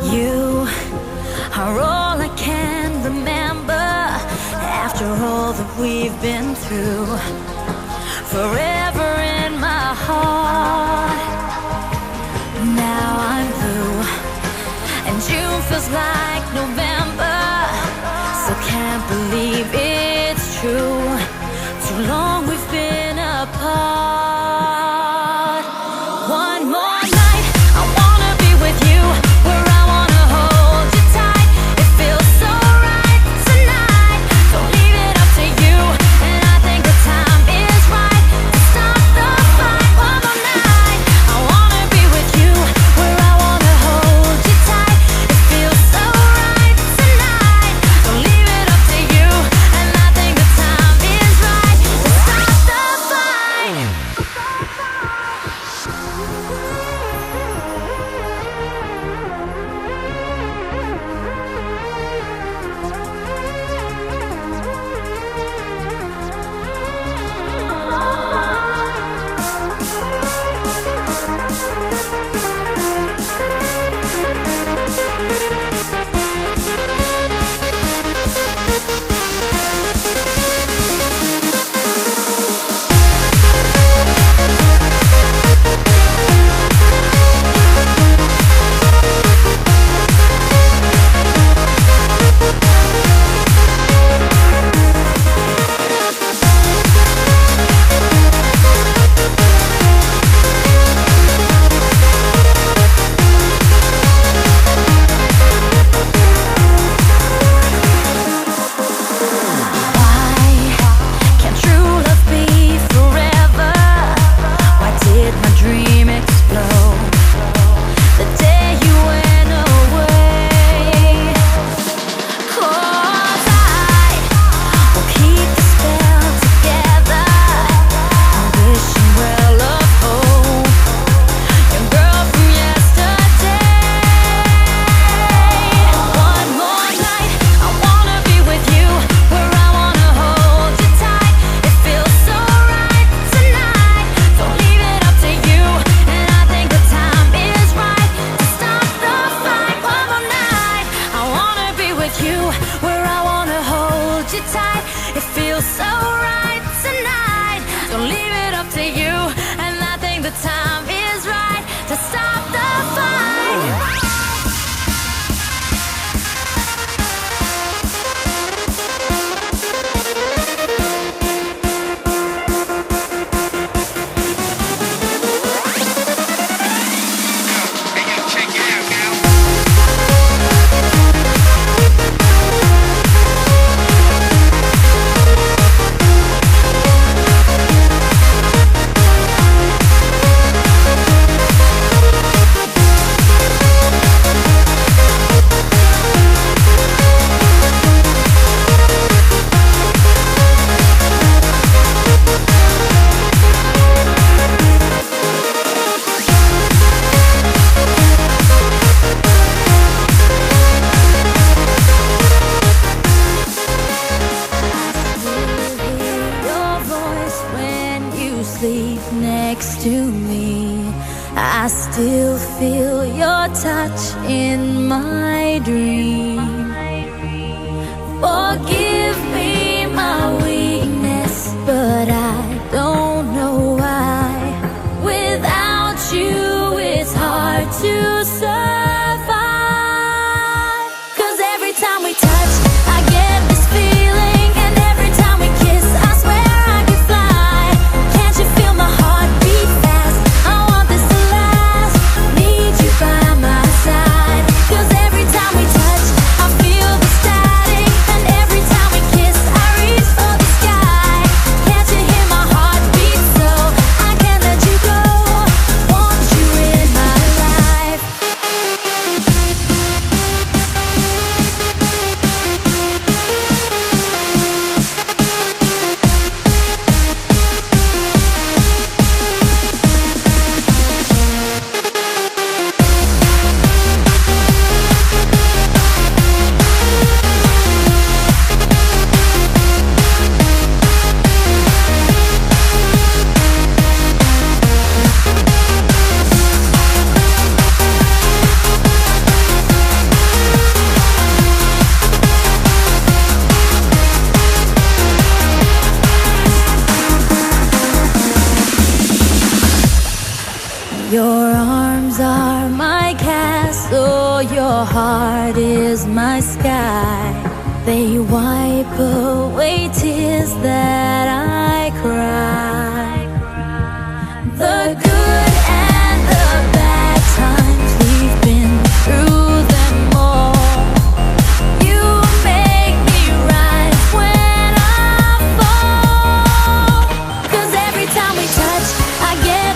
You are all I can remember after all that we've been through. Forever in my heart. Now I'm blue, and June feels like November. So can't believe it's true. Too long we've been apart. One more night, I wanna be with you, where I wanna hold you tight. It feels so right tonight. Don't leave it up to you, and I think the time is right to stop the fight. One more night, I wanna be with you, where I wanna hold you tight. It feels so right tonight. Don't leave it up to you, and I think the time is right to stop the fight. It feels so right tonight. Don't leave it up to you, and I think the time is right to stop the fight. Sleep next to me. I still feel your touch in my dream. Forgive me my weakness, but I don't know why. Without you, it's hard to survive. 'Cause every time we touch, I get this feeling, and every time we kiss, I swear I could fly. Can't you feel my heart beat fast? I want this to last. Need you by my side. 'Cause every time we touch, I feel the static, and every time we kiss, Your arms are my castle, your heart is my sky. They wipe away tears that I cry.